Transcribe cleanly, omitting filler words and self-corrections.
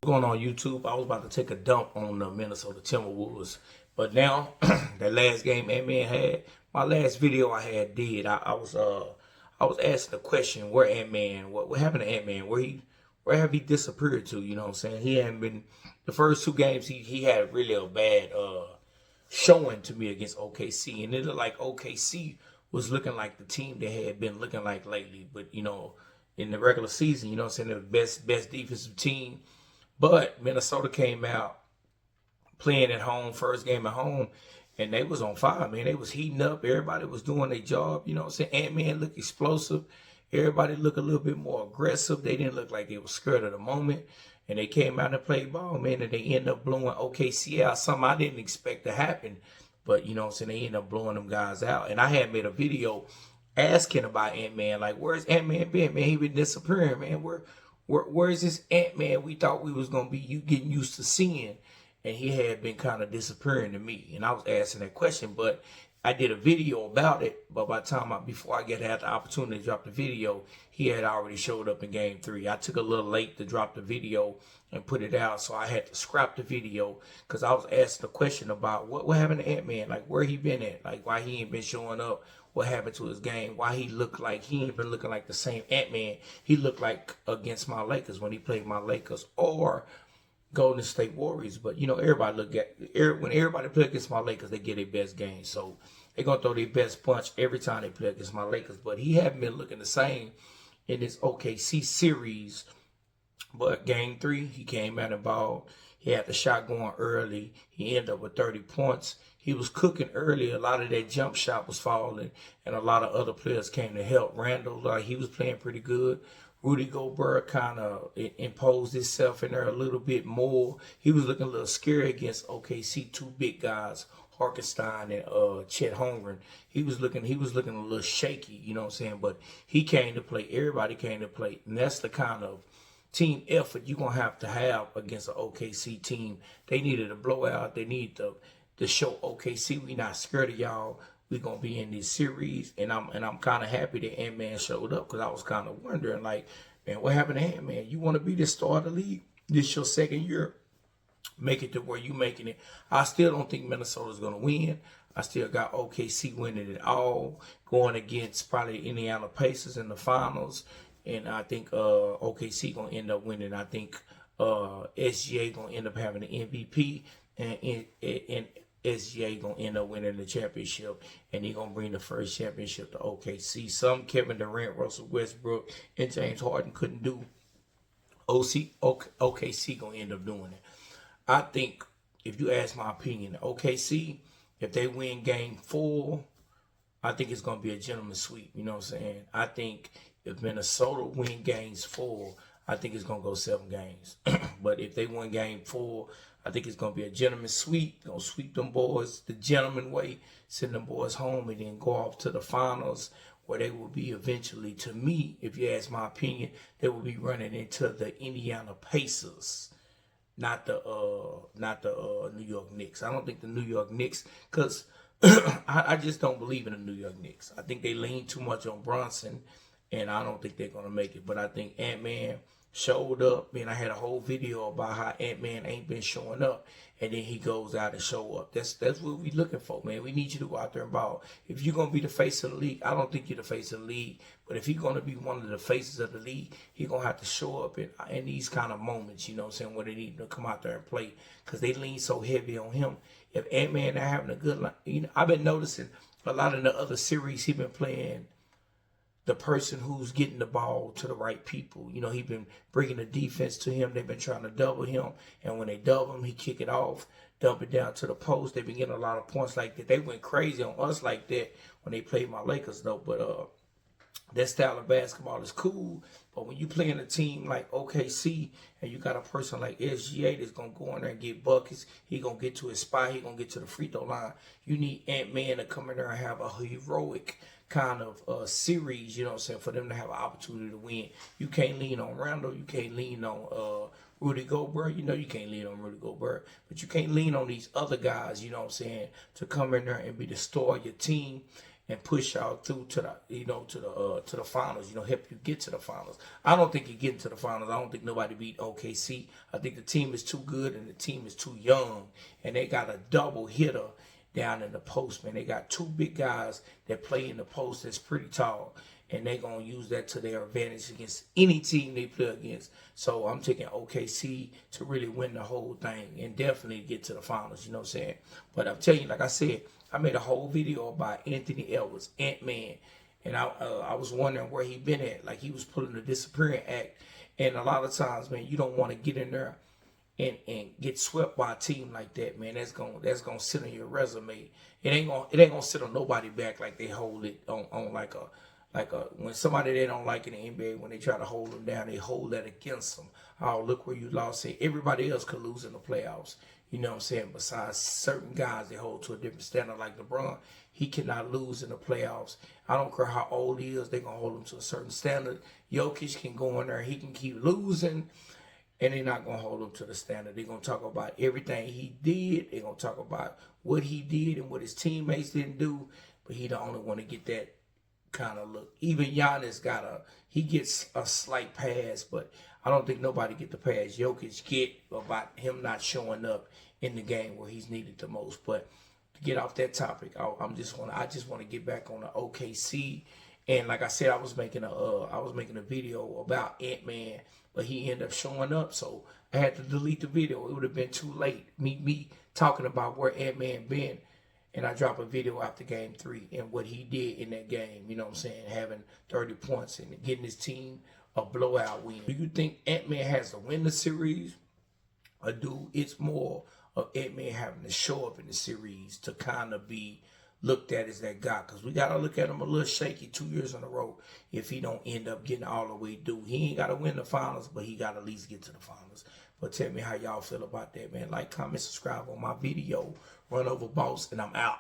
going on YouTube? I was about to take a dump on the Minnesota Timberwolves, but now that last game Ant-Man had, my last video I had did. I was asking the question, where Ant-Man? What happened to Ant-Man? Where have he disappeared to? You know what I'm saying? He hadn't been the first two games. He had really a bad showing to me against OKC, and it looked like OKC was looking like the team they had been looking like lately. But in the regular season, I'm saying, the best defensive team. But Minnesota came out playing at home, first game at home, and they was on fire, man. They was heating up. Everybody was doing their job. You know what I'm saying? Ant-Man looked explosive. Everybody looked a little bit more aggressive. They didn't look like they were scared of the moment. And they came out and played ball, man, and they ended up blowing OKC out. Something I didn't expect to happen. But, you know what I'm saying, they ended up blowing them guys out. And I had made a video asking about Ant-Man, like, where's Ant-Man been, man? He been disappearing, man. Where's this Ant-Man we thought we was going to be getting used to seeing? And he had been kind of disappearing to me. And I was asking that question, but I did a video about it. But by the time before I had the opportunity to drop the video, he had already showed up in game 3. I took a little late to drop the video and put it out, so I had to scrap the video because I was asking the question about what happened to Ant-Man, like where he been at, like why he ain't been showing up, what happened to his game, why he looked like he ain't been looking like the same Ant-Man he looked like against my Lakers when he played my Lakers or Golden State Warriors. But everybody when everybody play against my Lakers, they get their best game, so they're gonna throw their best punch every time they play against my Lakers. But he haven't been looking the same in this OKC series. But game 3, he came out and balled. He had the shot going early. He ended up with 30 points. He was cooking early. A lot of that jump shot was falling, and a lot of other players came to help. Randall, he was playing pretty good. Rudy Gobert kind of imposed himself in there a little bit more. He was looking a little scary against OKC, two big guys, Harkenstein and Chet Holmgren. He was looking a little shaky, you know what I'm saying? But he came to play. Everybody came to play. And that's the kind of team effort you're going to have against an OKC team. They needed a blowout. They need to show OKC we not scared of y'all. We're going to be in this series. And I'm kind of happy that Ant-Man showed up because I was kind of wondering, like, man, what happened to Ant-Man? You want to be the star of the league? This your second year. Make it to where you making it. I still don't think Minnesota's going to win. I still got OKC winning it all, going against probably Indiana Pacers in the finals. And I think OKC going to end up winning. I think SGA going to end up having the MVP. And SGA going to end up winning the championship. And he going to bring the first championship to OKC. Some Kevin Durant, Russell Westbrook, and James Harden couldn't do. OKC going to end up doing it. I think, if you ask my opinion, OKC, if they win game 4, I think it's going to be a gentleman's sweep. You know what I'm saying? I think if Minnesota win games 4, I think it's going to go 7 games. But if they win game 4, I think it's going to be a gentleman's sweep. Going to sweep them boys the gentleman way, send them boys home, and then go off to the finals, where they will be eventually, to me, if you ask my opinion, they will be running into the Indiana Pacers. Not the New York Knicks. I don't think the New York Knicks, because I just don't believe in the New York Knicks. I think they lean too much on Brunson, and I don't think they're going to make it. But I think Ant-Man showed up, and I had a whole video about how Ant-Man ain't been showing up, and then he goes out and show up. That's what we looking for, man. We need you to go out there and ball. If you're going to be the face of the league, I don't think you're the face of the league, but if you're going to be one of the faces of the league, you're going to have to show up in these kind of moments, you know what I'm saying, where they need to come out there and play, because they lean so heavy on him. If Ant-Man not having a good line, I've been noticing a lot in the other series he been playing the person who's getting the ball to the right people. He been bringing the defense to him. They've been trying to double him. And when they double him, he kick it off, dump it down to the post. They've been getting a lot of points like that. They went crazy on us like that when they played my Lakers, though. But that style of basketball is cool. But when you play in a team like OKC and you got a person like SGA that's going to go in there and get buckets, he going to get to his spot, he going to get to the free throw line. You need Ant-Man to come in there and have a heroic kind of series, you know what I'm saying, for them to have an opportunity to win. You can't lean on Randall. You can't lean on Rudy Gobert. You can't lean on Rudy Gobert. But you can't lean on these other guys, you know what I'm saying, to come in there and be the star of your team. and push y'all through to the to the finals. Help you get to the finals. I don't think you're getting to the finals. I don't think nobody beat OKC. I think the team is too good and the team is too young, and they got a double hitter down in the post, man. They got two big guys that play in the post that's pretty tall, and they're going to use that to their advantage against any team they play against. So I'm taking OKC to really win the whole thing and definitely get to the finals, you know what I'm saying? But I'm telling you, like I said, I made a whole video about Anthony Edwards, Ant-Man, and I was wondering where he been at. Like, he was pulling the disappearing act, and a lot of times, man, you don't want to get in there and get swept by a team like that, man. That's gonna sit on your resume. It ain't gonna sit on nobody back like they hold it on like a when somebody they don't like in the NBA, when they try to hold them down, they hold that against them. Oh, look where you lost. Say everybody else could lose in the playoffs. You know what I'm saying? Besides certain guys, they hold to a different standard. Like LeBron, he cannot lose in the playoffs. I don't care how old he is, they're gonna hold him to a certain standard. Jokic can go in there, he can keep losing, and they're not going to hold him to the standard. They're going to talk about everything he did. They're going to talk about what he did and what his teammates didn't do. But he the only one to get that kind of look. Even Giannis he gets a slight pass, but I don't think nobody get the pass Jokic get about him not showing up in the game where he's needed the most. But to get off that topic, I just want to get back on the OKC. And like I said, I was making a video about Ant-Man, but he ended up showing up, so I had to delete the video. It would have been too late. Me talking about where Ant-Man been, and I dropped a video after game 3 and what he did in that game. You know what I'm saying? Having 30 points and getting his team a blowout win. Do you think Ant-Man has to win the series, or do it's more of Ant-Man having to show up in the series to kind of be looked at as that guy? Because we got to look at him a little shaky 2 years in a row if he don't end up getting all the way through. He ain't got to win the finals, but he got to at least get to the finals. But tell me how y'all feel about that, man. Like, comment, subscribe on my video. Run over boss, and I'm out.